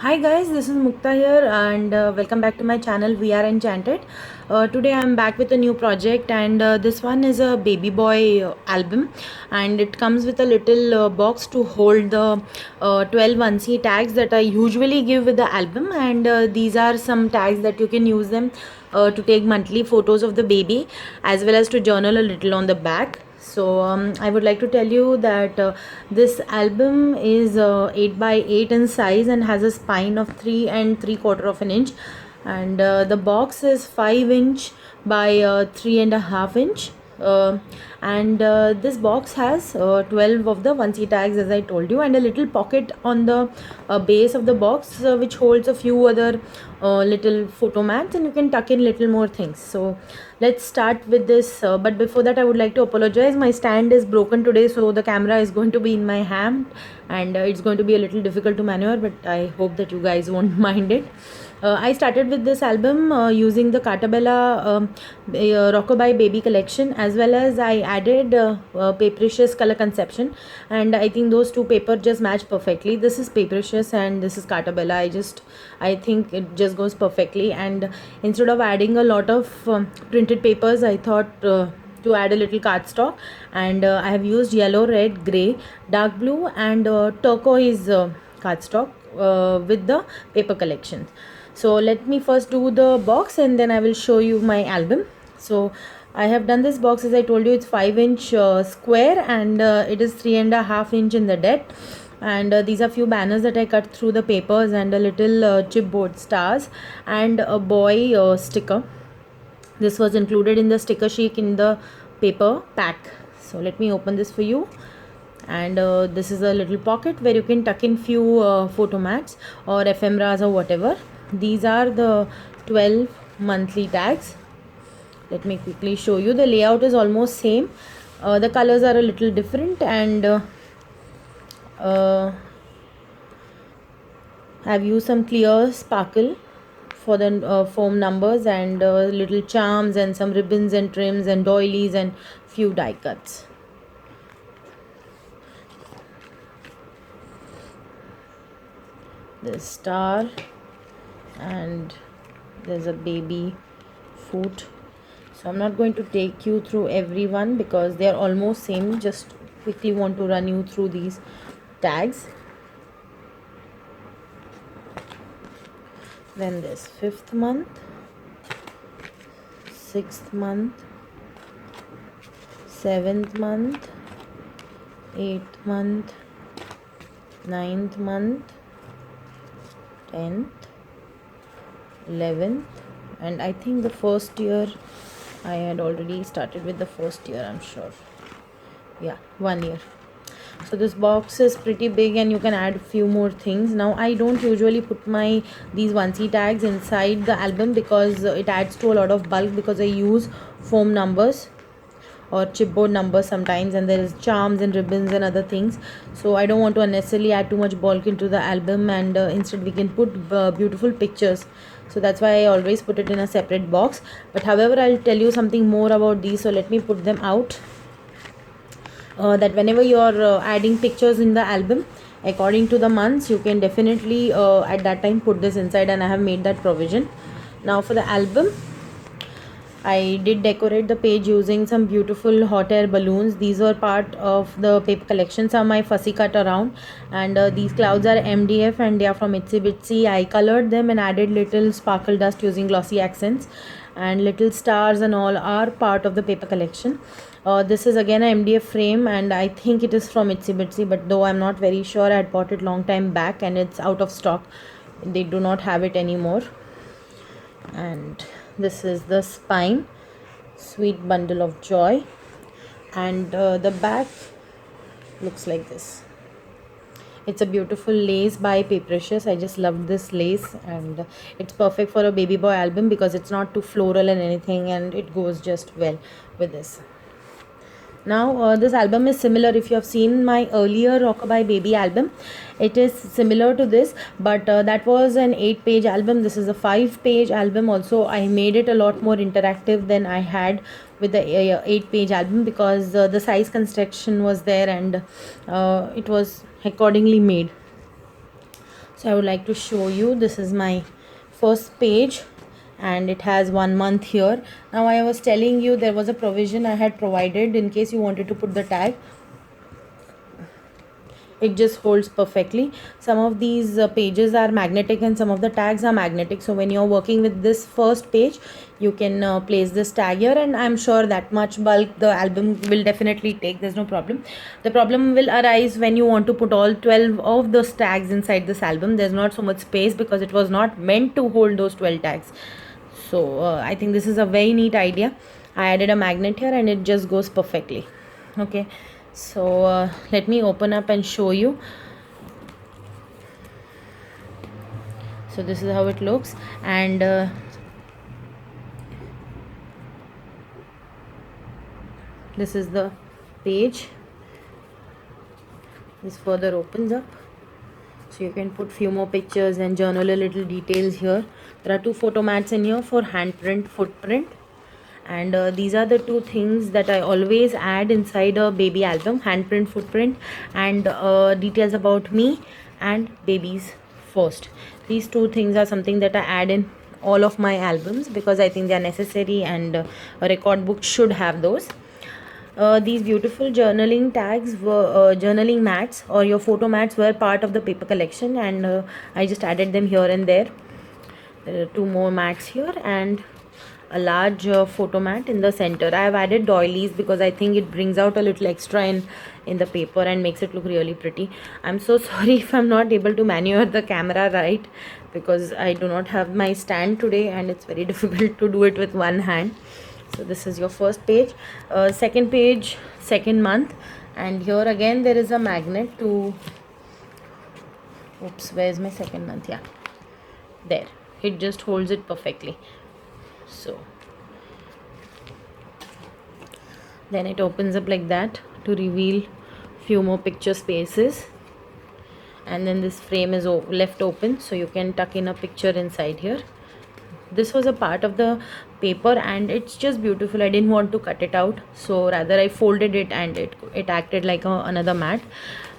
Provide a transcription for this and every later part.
Hi guys, this is Mukta here and welcome back to my channel We Are Enchanted. Today I am back with a new project and this one is a baby boy album, and it comes with a little box to hold the 12 1C tags that I usually give with the album, and these are some tags that you can use them to take monthly photos of the baby as well as to journal a little on the back. So I would like to tell you that this album is 8 by 8 in size and has a spine of 3 and 3/4 of an inch, and the box is 5 inch by 3.5 inch. uh, and this box has 12 of the 1C tags, as I told you, and a little pocket on the base of the box which holds a few other little photo mats, and you can tuck in little more things. So let's start with this, but before that I would like to apologize. My stand is broken today, so the camera is going to be in my hand, and it's going to be a little difficult to maneuver, but I hope that you guys won't mind it. I started with this album using the Cartabella Rockabye Baby collection, as well as I added Papricious Color Conception, and I think those two paper just match perfectly. This is Papricious and this is Cartabella. I think it just goes perfectly, and instead of adding a lot of printed papers, I thought to add a little cardstock, and I have used yellow, red, grey, dark blue and turquoise cardstock with the paper collections. So let me first do the box and then I will show you my album. So I have done this box, as I told you. It's 5 inch square, and it is 3.5 inch in the depth, and these are few banners that I cut through the papers, and a little chipboard stars and a boy sticker. This was included in the sticker sheet in the paper pack. So let me open this for you, and this is a little pocket where you can tuck in few photo mats or ephemeras or whatever. These are the 12 monthly tags. Let me quickly show you. The layout is almost same. The colors are a little different, and uh, I've used some clear sparkle for the foam numbers, and little charms and some ribbons and trims and doilies and few die cuts. This star, and there's a baby foot. So I'm not going to take you through every one because they are almost same. Just quickly want to run you through these tags. Then there's 5th month, 6th month, 7th month, 8th month, 9th month, 10th, 11th, and I think the first year I had already started with the first year, I'm sure. Yeah, 1 year. So this box is pretty big and you can add a few more things. Now I don't usually put my these 1C tags inside the album because it adds to a lot of bulk, because I use foam numbers or chipboard numbers sometimes, and there is charms and ribbons and other things. So I don't want to unnecessarily add too much bulk into the album, and instead we can put beautiful pictures. So that's why I always put it in a separate box. But however, I'll tell you something more about these, so let me put them out. That whenever you are adding pictures in the album according to the months, you can definitely at that time put this inside, and I have made that provision. Now for the album, I did decorate the page using some beautiful hot air balloons. These were part of the paper collections are my fussy cut around, and these clouds are MDF and they are from Itsy Bitsy. I colored them and added little sparkle dust using glossy accents, and little stars and all are part of the paper collection. This is again a MDF frame, and I think it is from Itsy Bitsy, but though I'm not very sure. I had bought it long time back and it's out of stock. They do not have it anymore. And this is the spine, sweet bundle of joy, and the back looks like this. It's a beautiful lace by Papricious. I just love this lace, and it's perfect for a baby boy album because it's not too floral and anything, and it goes just well with this. Now this album is similar. If you have seen my earlier Rockabye Baby album, it is similar to this, but that was an 8-page album. This is a 5-page album. Also, I made it a lot more interactive than I had with the 8-page album, because the size construction was there, and it was accordingly made. So I would like to show you, this is my first page and it has 1 month here. Now I was telling you there was a provision I had provided in case you wanted to put the tag. It just holds perfectly. Some of these pages are magnetic and some of the tags are magnetic, so when you're working with this first page you can place this tag here, and I'm sure that much bulk the album will definitely take. There's no problem. The problem will arise when you want to put all 12 of those tags inside this album. There's not so much space because it was not meant to hold those 12 tags. So I think this is a very neat idea. I added a magnet here and it just goes perfectly. Okay, so let me open up and show you. So this is how it looks, and this is the page. This further opens up, so you can put few more pictures and journal a little details here. There are 2 photo mats in here for handprint, footprint, and these are the 2 things that I always add inside a baby album: handprint, footprint, and details about me and babies first. These 2 things are something that I add in all of my albums because I think they are necessary, and a record book should have those. These beautiful journaling tags were journaling mats or your photo mats were part of the paper collection, and I just added them here and there. There are 2 more mats here and a large photo mat in the center. I have added doilies because I think it brings out a little extra in the paper and makes it look really pretty. I'm so sorry if I'm not able to maneuver the camera right, because I do not have my stand today and it's very difficult to do it with one hand. So this is your first page. Second page, second month, and here again there is a magnet to, oops, where's my second month? Yeah, there, it just holds it perfectly. So then it opens up like that to reveal few more picture spaces, and then this frame is left open so you can tuck in a picture inside here. This was a part of the paper and it's just beautiful. I didn't want to cut it out, so rather I folded it and it acted like another mat.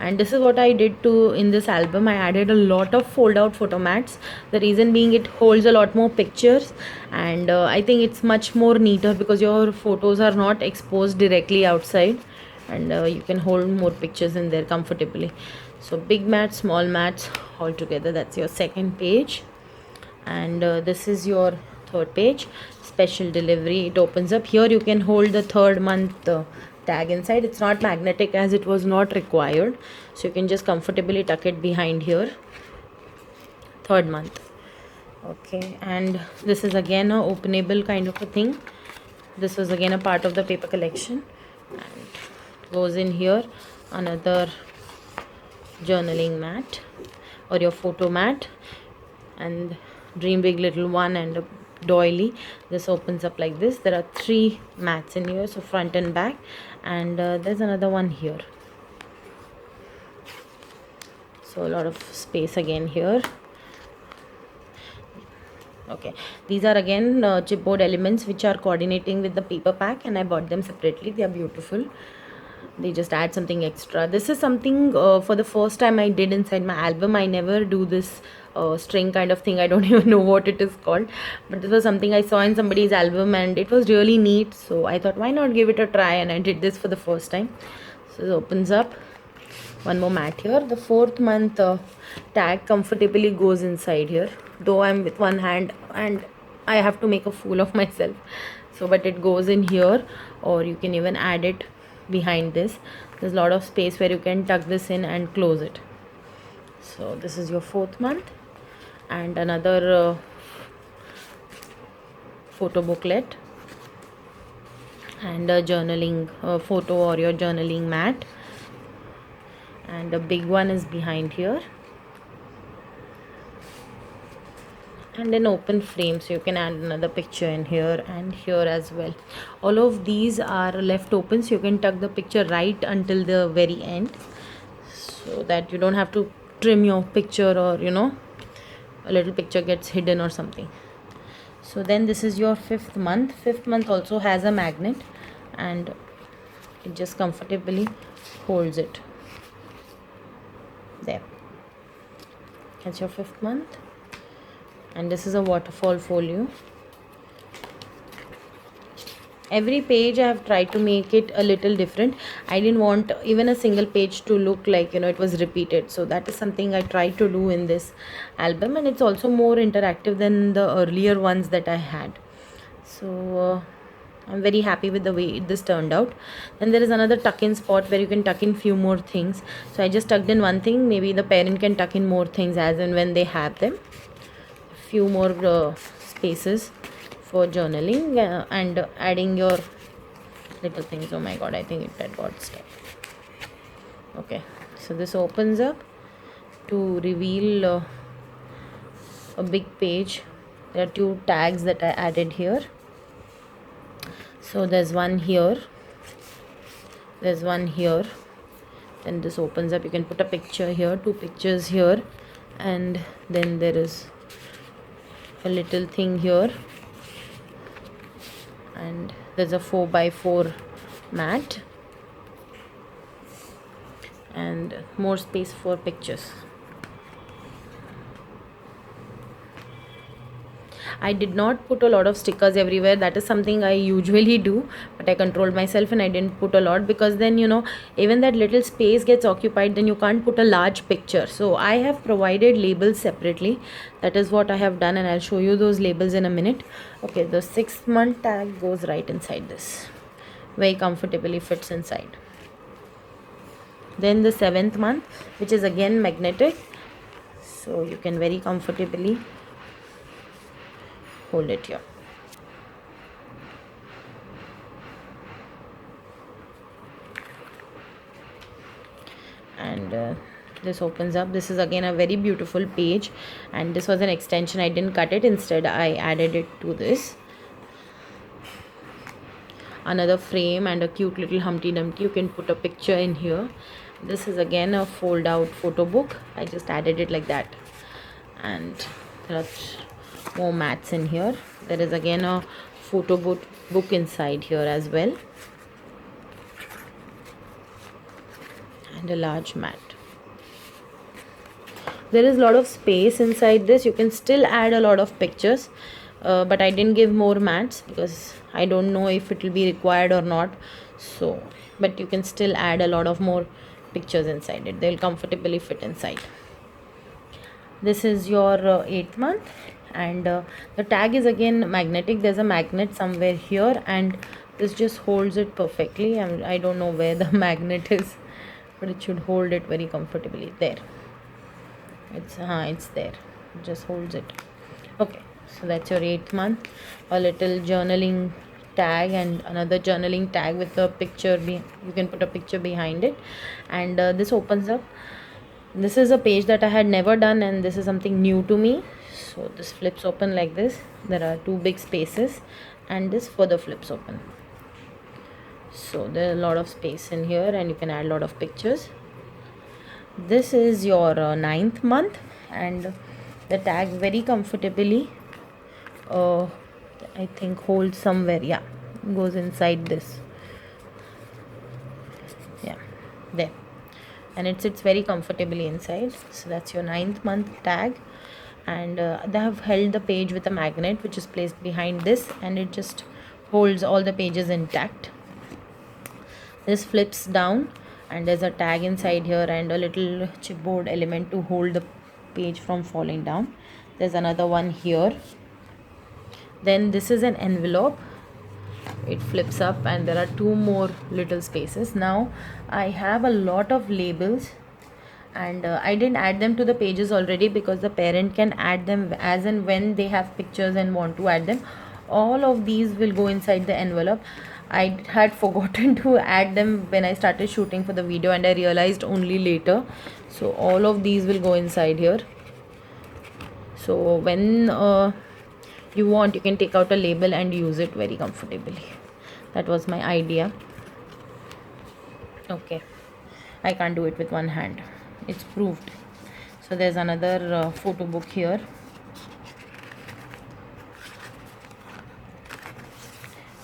And this is what I did to in this album. I added a lot of fold out photo mats. The reason being it holds a lot more pictures, and I think it's much more neater because your photos are not exposed directly outside, and you can hold more pictures in there comfortably. So big mats, small mats all together. That's your second page, and this is your third page, special delivery. It opens up. Here you can hold the 3rd month tag inside. It's not magnetic as it was not required, so you can just comfortably tuck it behind here. 3rd month. Okay, and this is again a openable kind of a thing. This was again a part of the paper collection, and goes in here. Another journaling mat or your photo mat, and dream big little one, and a doily. This opens up like this. There are 3 mats in here, so front and back, and there's another one here, so a lot of space again here. Okay, these are again chipboard elements which are coordinating with the paper pack, and I bought them separately. They are beautiful. They just add something extra. This is something for the first time I did inside my album. I never do this string kind of thing. I don't even know what it is called, but this was something I saw in somebody's album and it was really neat, so I thought why not give it a try, and I did this for the first time. So it opens up. One more mat here. The 4th month tag comfortably goes inside here, though I'm with one hand and I have to make a fool of myself, so but it goes in here, or you can even add it behind this. There's a lot of space where you can tuck this in and close it. So this is your 4th month, and another photo booklet, and a journaling photo or your journaling mat, and a big one is behind here, and an open frame, so you can add another picture in here and here as well. All of these are left open, so you can tuck the picture right until the very end, so that you don't have to trim your picture, or a little picture gets hidden or something. So then this is your 5th month. 5th month also has a magnet, and it just comfortably holds it there. That's your 5th month. And this is a waterfall folio. Every page I have tried to make it a little different. I didn't want even a single page to look like, it was repeated. So that is something I tried to do in this album, and it's also more interactive than the earlier ones that I had. So I'm very happy with the way this turned out. Then there is another tuck in spot where you can tuck in few more things. So I just tucked in one thing. Maybe the parent can tuck in more things as and when they have them. Few more spaces for journaling and adding your little things. Oh my god, I think that got stuck. Okay, so this opens up to reveal a big page. There are 2 tags that I added here. So there's one here, there's one here. Then this opens up, you can put a picture here, 2 pictures here, and then there is a little thing here, and there's a 4x4 mat and more space for pictures. I did not put a lot of stickers everywhere. That is something I usually do, but I controlled myself and I didn't put a lot, because then even that little space gets occupied, then you can't put a large picture. So I have provided labels separately. That is what I have done, and I'll show you those labels in a minute. Okay, the 6th month tag goes right inside this. Very comfortably fits inside. Then the 7th month, which is again magnetic, so you can very comfortably hold it here. And this opens up. This is again a very beautiful page, and this was an extension. I didn't cut it, instead I added it to this. Another frame and a cute little Humpty Dumpty. You can put a picture in here. This is again a fold out photo book. I just added it like that. And there are more mats in here. There is again a photo book inside here as well, and a large mat. There is a lot of space inside this. You can still add a lot of pictures, but I didn't give more mats because I don't know if it will be required or not. So, but you can still add a lot of more pictures inside it. They'll comfortably fit inside. This is your 8th month, and the tag is again magnetic. There's a magnet somewhere here, and this just holds it perfectly. I don't know where the magnet is, but it should hold it very comfortably. There, it's there. It just holds it. Okay, so that's your 8th month. A little journaling tag and another journaling tag with a picture. You can put a picture behind it, and this opens up. This is a page that I had never done, and this is something new to me. So this flips open like this. There are 2 big spaces, and this further flips open. So there's a lot of space in here, and you can add a lot of pictures. This is your 9th month, and the tag very comfortably I think holds somewhere. Yeah, goes inside this. Yeah, there, and it sits very comfortably inside. So that's your 9th month tag, and they have held the page with a magnet which is placed behind this, and it just holds all the pages intact. This flips down, and there's a tag inside here and a little chipboard element to hold the page from falling down. There's another one here. Then this is an envelope. It flips up, and there are 2 more little spaces. Now I have a lot of labels, and I didn't add them to the pages already because the parent can add them as and when they have pictures and want to add them. All of these will go inside the envelope. I had forgotten to add them when I started shooting for the video, and I realized only later. So all of these will go inside here. So when you want, you can take out a label and use it very comfortably. That was my idea. Okay, I can't do it with one hand, it's proved. So there's another photo book here,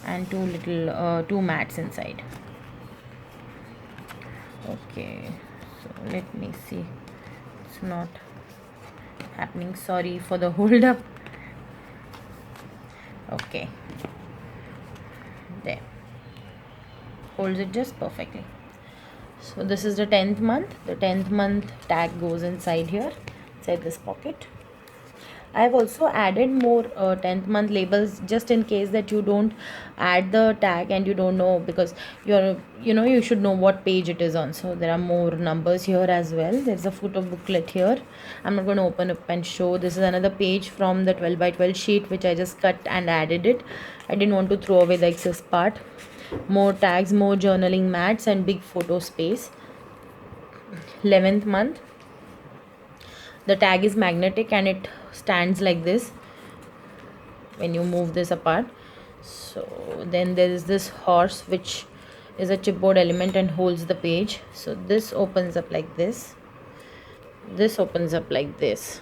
and 2 mats inside. Okay, so let me see. It's not happening. Sorry for the hold up. Okay, there, holds it just perfectly. So this is the 10th month. The 10th month tag goes inside here, inside this pocket. I have also added more 10th month labels, just in case that you don't add the tag and you don't know, because you should know what page it is on. So there are more numbers here as well. There's a photo booklet here. I'm not going to open up and show. This is another page from the 12 by 12 sheet which I just cut and added it. I didn't want to throw away the excess part. More tags, more journaling mats, and big photo space. 11th month. The tag is magnetic and it stands like this when you move this apart. So then there is this horse, which is a chipboard element and holds the page. So this opens up like this, this opens up like this,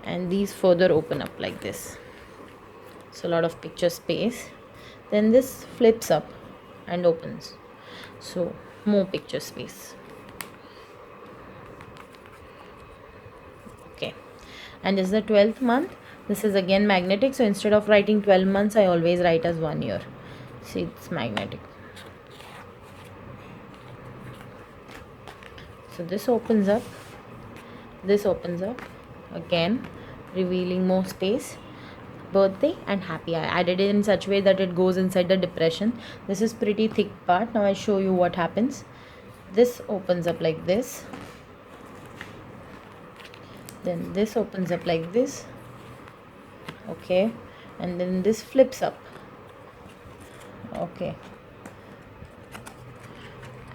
and these further open up like this. So a lot of picture space. Then this flips up and opens, so more picture space. Okay, and this is the 12th month. This is again magnetic, so instead of writing 12 months, I always write as 1 year. See, it's magnetic. So this opens up, this opens up again, revealing more space. Birthday and happy. I added it in such a way that it goes inside the depression. This is pretty thick part. Now I show you what happens. This opens up like this, then this opens up like this, okay, and then this flips up, okay,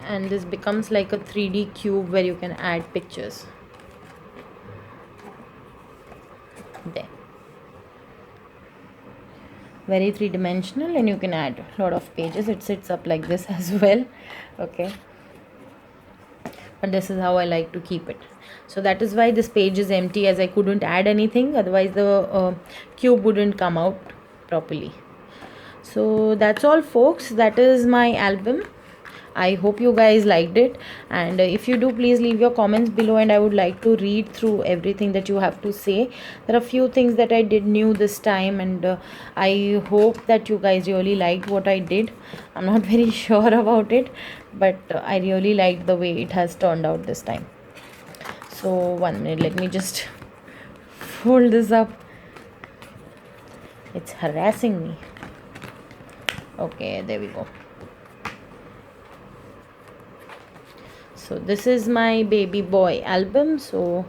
and this becomes like a 3D cube where you can add pictures. There, very three-dimensional, and you can add a lot of pages. It sits up like this as well, okay, but this is how I like to keep it. So that is why this page is empty, as I couldn't add anything, otherwise the cube wouldn't come out properly. So that's all, folks. That is my album. I hope you guys liked it, and if you do, please leave your comments below, and I would like to read through everything that you have to say. There are few things that I did new this time, and I hope that you guys really liked what I did. I'm not very sure about it, but I really liked the way it has turned out this time. So 1 minute, let me just fold this up. It's harassing me. Okay, there we go. So this is my baby boy album. So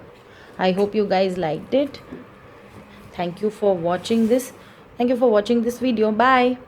I hope you guys liked it. Thank you for watching this. Thank you for watching this video. Bye.